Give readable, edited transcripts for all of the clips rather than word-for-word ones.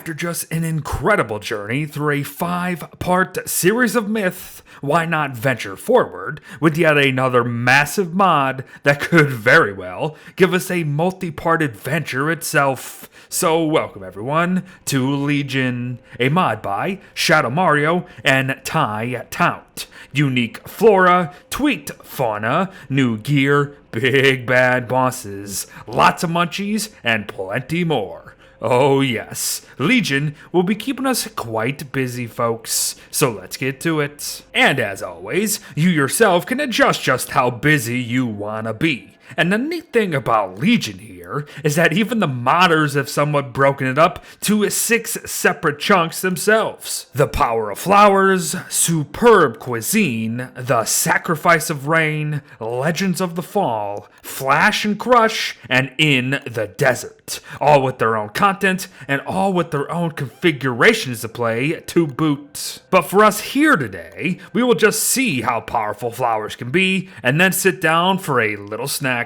After just an incredible journey through a 5-part series of myths, why not venture forward with yet another massive mod that could very well give us a multi-part adventure itself. So welcome everyone to Legion, a mod by Shadow Mario and Ty Tout. Unique flora, tweaked fauna, new gear, big bad bosses, lots of munchies, and plenty more. Oh yes, Legion will be keeping us quite busy, folks, so let's get to it. And as always, you yourself can adjust just how busy you wanna be. And the neat thing about Legion here is that even the modders have somewhat broken it up to 6 separate chunks themselves. The Power of Flowers, Superb Cuisine, The Sacrifice of Rain, Legends of the Fall, Flash and Crush, and In the Desert. All with their own content and all with their own configurations to play to boot. But for us here today, we will just see how powerful flowers can be and then sit down for a little snack.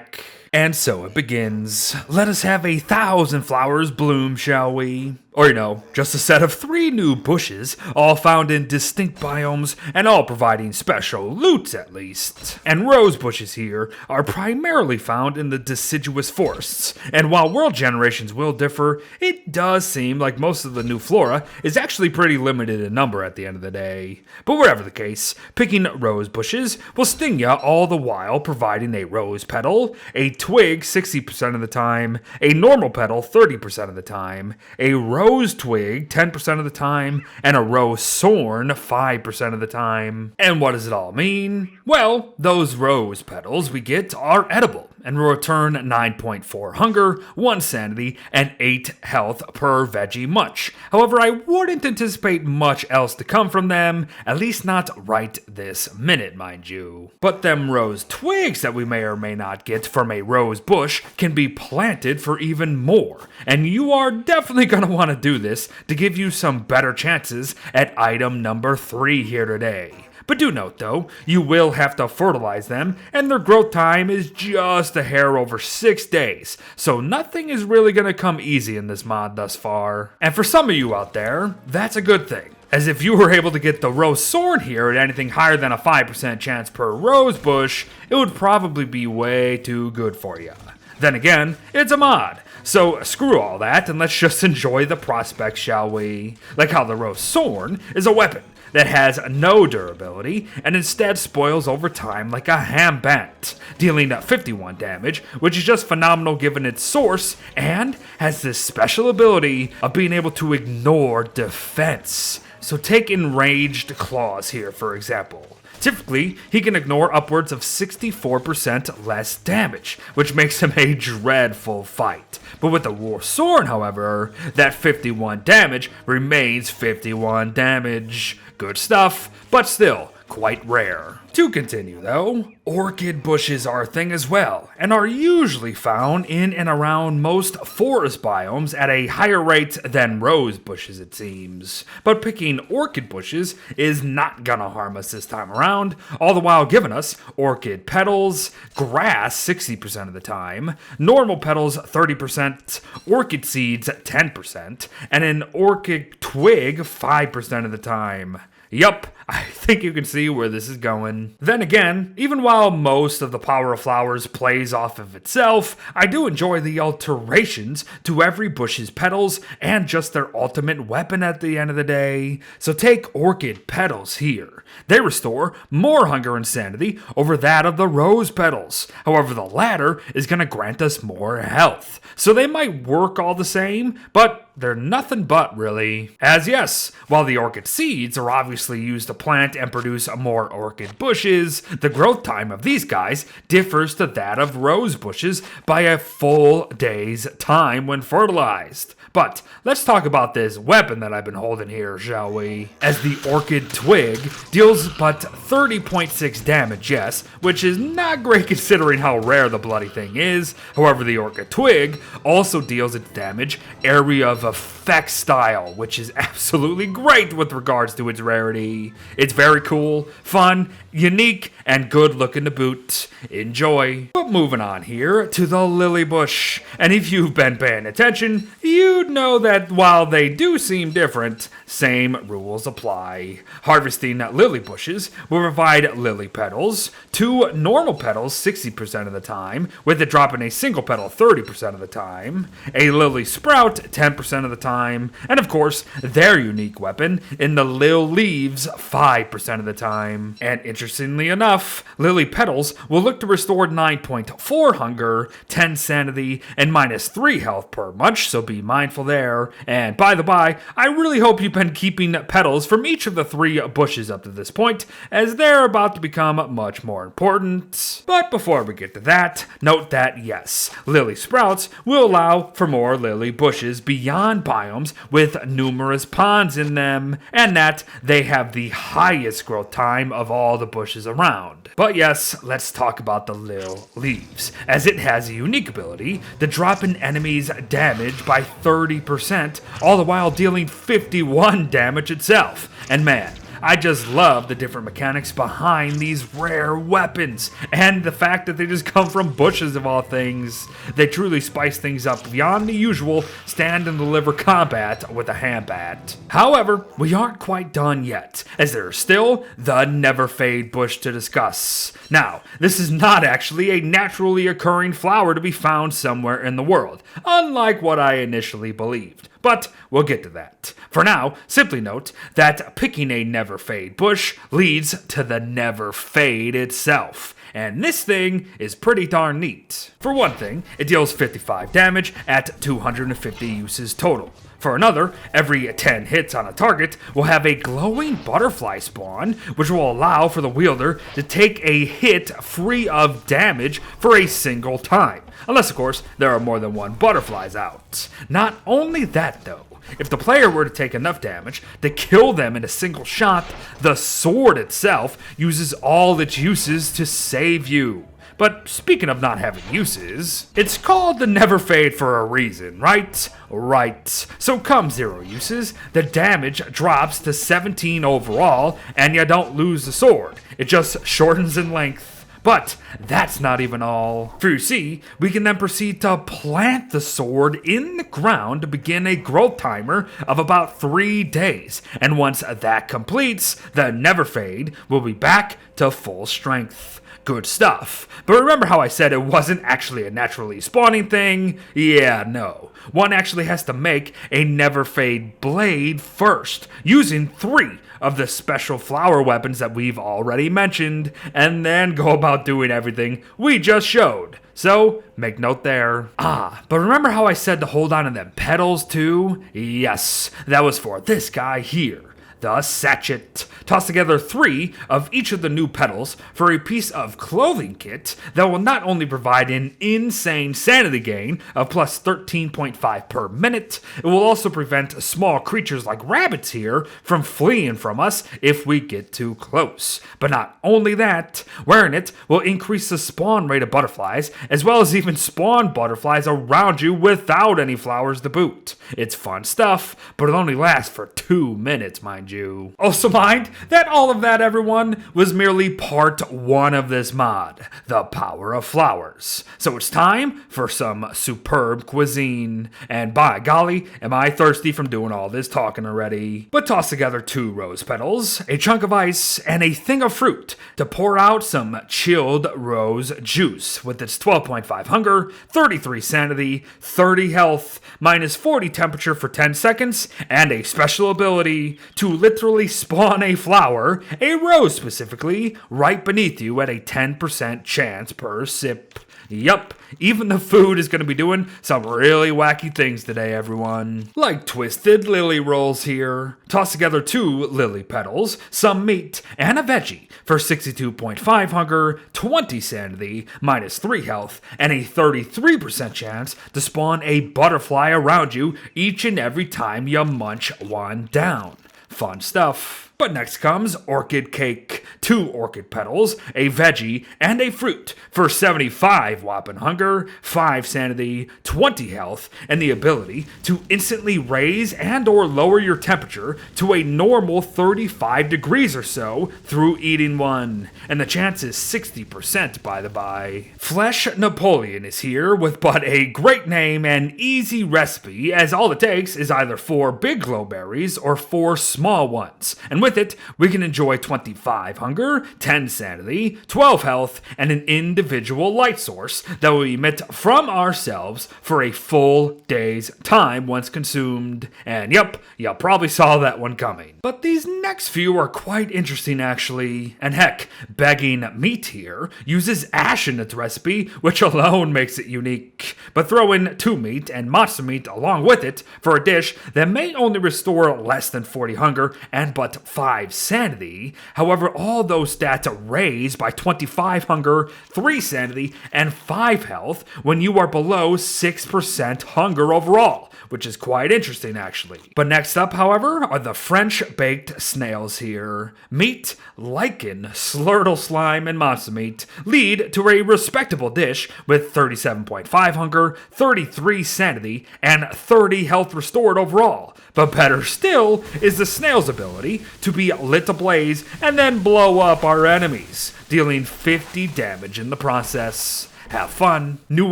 And so it begins. Let us have 1,000 flowers bloom, shall we? Or, just a set of 3 new bushes, all found in distinct biomes, and all providing special loots at least. And rose bushes here are primarily found in the deciduous forests, and while world generations will differ, it does seem like most of the new flora is actually pretty limited in number at the end of the day. But whatever the case, picking rose bushes will sting ya all the while providing a rose petal, a twig 60% of the time, a normal petal 30% of the time, a rose twig 10% of the time, and a rose thorn 5% of the time. And what does it all mean? Well, those rose petals we get are edible and will return 9.4 hunger, 1 sanity, and 8 health per veggie munch. However, I wouldn't anticipate much else to come from them, at least not right this minute, mind you. But them rose twigs that we may or may not get from a rose bush can be planted for even more, and you are definitely going to want to do this to give you some better chances at item number 3 here today. But do note though, you will have to fertilize them, and their growth time is just a hair over 6 days, so nothing is really going to come easy in this mod thus far. And for some of you out there, that's a good thing, as if you were able to get the rose thorn here at anything higher than a 5% chance per rose bush, it would probably be way too good for you. Then again, it's a mod, so screw all that and let's just enjoy the prospects, shall we? Like how the rose thorn is a weapon that has no durability and instead spoils over time like a ham band, dealing 51 damage, which is just phenomenal given its source, and has this special ability of being able to ignore defense. So take Enraged Claws here, for example. Typically, he can ignore upwards of 64% less damage, which makes him a dreadful fight. But with the War Sword, however, that 51 damage remains 51 damage. Good stuff, but still quite rare. To continue though, orchid bushes are a thing as well, and are usually found in and around most forest biomes at a higher rate than rose bushes it seems. But picking orchid bushes is not gonna harm us this time around, all the while giving us orchid petals, grass 60% of the time, normal petals 30%, orchid seeds 10%, and an orchid twig 5% of the time. Yup, I think you can see where this is going. Then again, even while most of the Power of Flowers plays off of itself, I do enjoy the alterations to every bush's petals and just their ultimate weapon at the end of the day. So take Orchid Pedals here. They restore more hunger and sanity over that of the rose petals. However, the latter is going to grant us more health. So they might work all the same, but they're nothing but, really. As yes, while the orchid seeds are obviously used to plant and produce more orchid bushes, the growth time of these guys differs to that of rose bushes by a full day's time when fertilized. But let's talk about this weapon that I've been holding here, shall we? As the Orchid Twig deals but 30.6 damage, yes, which is not great considering how rare the bloody thing is. However, the Orchid Twig also deals its damage area of effect style, which is absolutely great with regards to its rarity. It's very cool, fun, unique, and good looking to boot. Enjoy. But moving on here to the Lily Bush. And if you've been paying attention, you you'd know that while they do seem different, same rules apply. Harvesting lily bushes will provide lily petals, 2 normal petals 60% of the time, with it dropping a single petal 30% of the time, a lily sprout 10% of the time, and of course, their unique weapon in the lil leaves 5% of the time. And interestingly enough, lily petals will look to restore 9.4 hunger, 10 sanity, and -3 health per munch, so be mindful there. And by the by, I really hope you've been keeping petals from each of the 3 bushes up to this point, as they're about to become much more important. But before we get to that, note that yes, lily sprouts will allow for more lily bushes beyond biomes with numerous ponds in them, and that they have the highest growth time of all the bushes around. But yes, let's talk about the lil leaves, as it has a unique ability to drop an enemy's damage by 30%, all the while dealing 51 damage itself. And man, I just love the different mechanics behind these rare weapons, and the fact that they just come from bushes of all things. They truly spice things up beyond the usual stand and deliver combat with a handbat. However, we aren't quite done yet, as there is still the Never Fade bush to discuss. Now, this is not actually a naturally occurring flower to be found somewhere in the world, unlike what I initially believed. But we'll get to that. For now, simply note that picking a Never Fade bush leads to the Never Fade itself. And this thing is pretty darn neat. For one thing, it deals 55 damage at 250 uses total. For another, every 10 hits on a target will have a glowing butterfly spawn, which will allow for the wielder to take a hit free of damage for a single time. Unless, of course, there are more than one butterflies out. Not only that, though, if the player were to take enough damage to kill them in a single shot, the sword itself uses all its uses to save you. But speaking of not having uses, it's called the Never Fade for a reason, right? Right. So come 0 uses, the damage drops to 17 overall, and you don't lose the sword. It just shortens in length. But that's not even all. For you see, we can then proceed to plant the sword in the ground to begin a growth timer of about 3 days. And once that completes, the Never Fade will be back to full strength. Good stuff. But remember how I said it wasn't actually a naturally spawning thing? Yeah, no. One actually has to make a Never Fade blade first, using 3 of the special flower weapons that we've already mentioned, and then go about doing everything we just showed. So, make note there. But remember how I said to hold on to them petals too? Yes, that was for this guy here. The sachet. Toss together 3 of each of the new petals for a piece of clothing kit that will not only provide an insane sanity gain of plus 13.5 per minute, it will also prevent small creatures like rabbits here from fleeing from us if we get too close. But not only that, wearing it will increase the spawn rate of butterflies, as well as even spawn butterflies around you without any flowers to boot. It's fun stuff, but it only lasts for 2 minutes, mind you. Also mind that all of that, everyone, was merely part 1 of this mod, the power of flowers. So it's time for some superb cuisine. And by golly, am I thirsty from doing all this talking already. But toss together 2 rose petals, a chunk of ice, and a thing of fruit to pour out some chilled rose juice with its 12.5 hunger, 33 sanity, 30 health, -40 temperature for 10 seconds, and a special ability to literally spawn a flower, a rose specifically, right beneath you at a 10% chance per sip. Yup, even the food is going to be doing some really wacky things today, everyone. Like twisted lily rolls here. Toss together 2 lily petals, some meat, and a veggie for 62.5 hunger, 20 sanity, -3 health, and a 33% chance to spawn a butterfly around you each and every time you munch one down. Fun stuff. But next comes Orchid Cake, 2 Orchid Pedals, a veggie, and a fruit for 75 whopping hunger, 5 sanity, 20 health, and the ability to instantly raise and or lower your temperature to a normal 35 degrees or so through eating one. And the chance is 60% by the by. Flesh Napoleon is here with but a great name and easy recipe, as all it takes is either 4 big glowberries or 4 small ones. And with it, we can enjoy 25 hunger, 10 sanity, 12 health, and an individual light source that will emit from ourselves for a full day's time once consumed. And yep, you probably saw that one coming. But these next few are quite interesting actually. And heck, Begging Meat here uses ash in its recipe, which alone makes it unique. But throw in 2 meat and matzo meat along with it for a dish that may only restore less than 40 hunger and but 5 sanity. However, all those stats raise by 25 hunger, 3 sanity, and 5 health when you are below 6% hunger overall, which is quite interesting actually. But next up, however, are the French baked snails here. Meat, lichen, slurtle slime, and matzo meat lead to a respectable dish with 37.5 hunger, 33 sanity, and 30 health restored overall. But better still is the snail's ability to be lit ablaze and then blow up our enemies, dealing 50 damage in the process. Have fun. New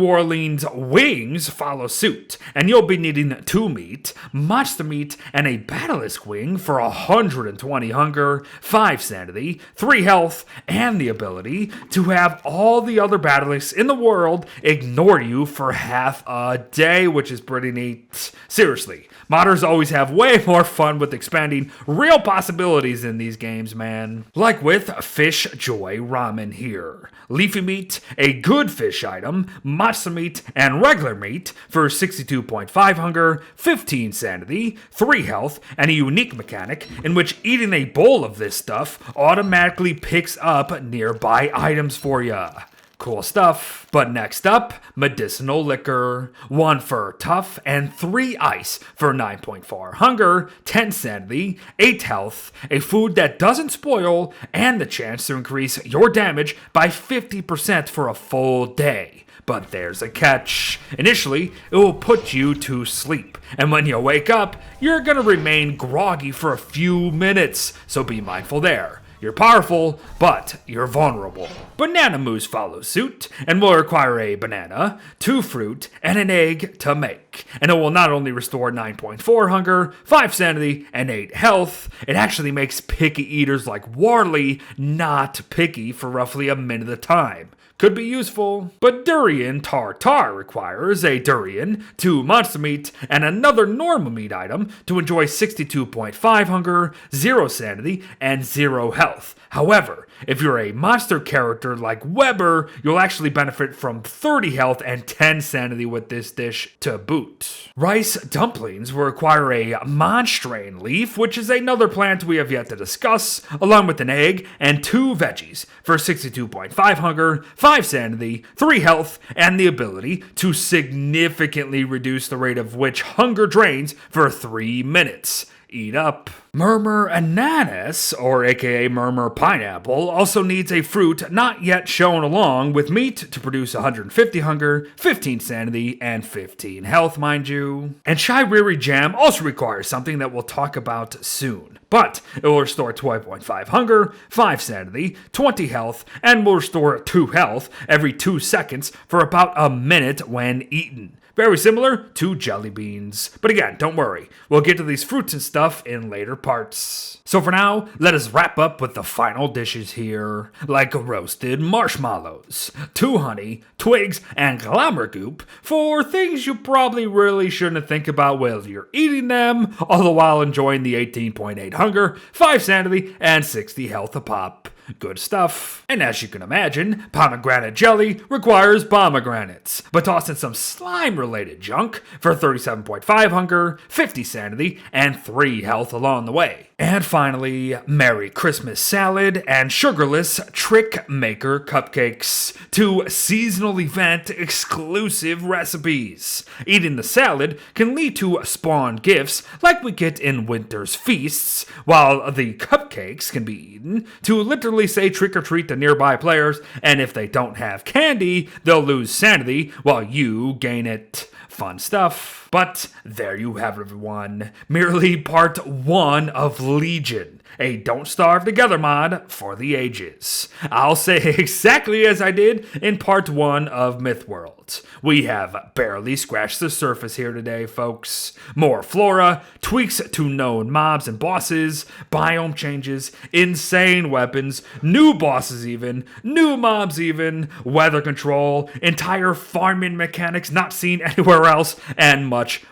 Orleans wings follow suit, and you'll be needing 2 meat, monster meat, and a basilisk wing for 120 hunger, 5 sanity, 3 health, and the ability to have all the other basilisks in the world ignore you for half a day, which is pretty neat. Seriously, modders always have way more fun with expanding real possibilities in these games, man. Like with Fish Joy Ramen here. Leafy meat, a good fish item, matzo meat, and regular meat for 62.5 hunger, 15 sanity, 3 health, and a unique mechanic in which eating a bowl of this stuff automatically picks up nearby items for ya. Cool stuff. But next up, Medicinal Liquor. 1 for tough and 3 ice for 9.4 hunger, 10 sanity, 8 health, a food that doesn't spoil, and the chance to increase your damage by 50% for a full day. But there's a catch. Initially, it will put you to sleep, and when you wake up, you're gonna remain groggy for a few minutes, so be mindful there. You're powerful, but you're vulnerable. Banana Mousse follows suit and will require a banana, 2 fruit, and an egg to make. And it will not only restore 9.4 hunger, 5 sanity, and 8 health, it actually makes picky eaters like Warley not picky for roughly a minute at a time. Could be useful. But Durian Tartar requires a durian, 2 monster meat, and another normal meat item to enjoy 62.5 hunger, 0 sanity, and 0 health. However, if you're a monster character like Weber, you'll actually benefit from 30 health and 10 sanity with this dish to boot. Rice dumplings will require a monstrain leaf, which is another plant we have yet to discuss, along with an egg and 2 veggies for 62.5 hunger, 5 sanity, 3 health, and the ability to significantly reduce the rate of which hunger drains for 3 minutes. Eat up. Murmur ananas, or aka Murmur pineapple, also needs a fruit not yet shown along with meat to produce 150 hunger, 15 sanity, and 15 health, mind you. And Shiriri jam also requires something that we'll talk about soon. But it will restore 12.5 hunger, 5 sanity, 20 health, and will restore 2 health every 2 seconds for about a minute when eaten. Very similar to jelly beans. But again, don't worry. We'll get to these fruits and stuff in later parts. So for now, let us wrap up with the final dishes here. Like roasted marshmallows, 2 honey, twigs, and glamour goop for things you probably really shouldn't think about while you're eating them, all the while enjoying the 18.8 hunger, 5 sanity, and 60 health a pop. Good stuff. And as you can imagine, Pomegranate Jelly requires pomegranates, but toss in some slime-related junk for 37.5 hunger, 50 sanity, and 3 health along the way. And finally, Merry Christmas Salad and Sugarless Trick Maker Cupcakes, 2 seasonal event exclusive recipes. Eating the salad can lead to spawn gifts like we get in Winter's Feasts, while the cupcakes can be eaten to literally say trick or treat to nearby players, and if they don't have candy, they'll lose sanity while you gain it. Fun stuff. But there you have it, everyone. Merely part 1 of Legion, a Don't Starve Together mod for the ages. I'll say exactly as I did in part 1 of Mythworld. We have barely scratched the surface here today, folks. More flora, tweaks to known mobs and bosses, biome changes, insane weapons, new bosses even, new mobs even, weather control, entire farming mechanics not seen anywhere else, and much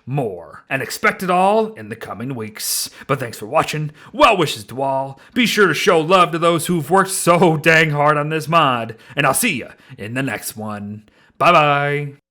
more. And expect it all in the coming weeks. But thanks for watching. Well wishes to all. Be sure to show love to those who've worked so dang hard on this mod. And I'll see you in the next one. Bye-bye.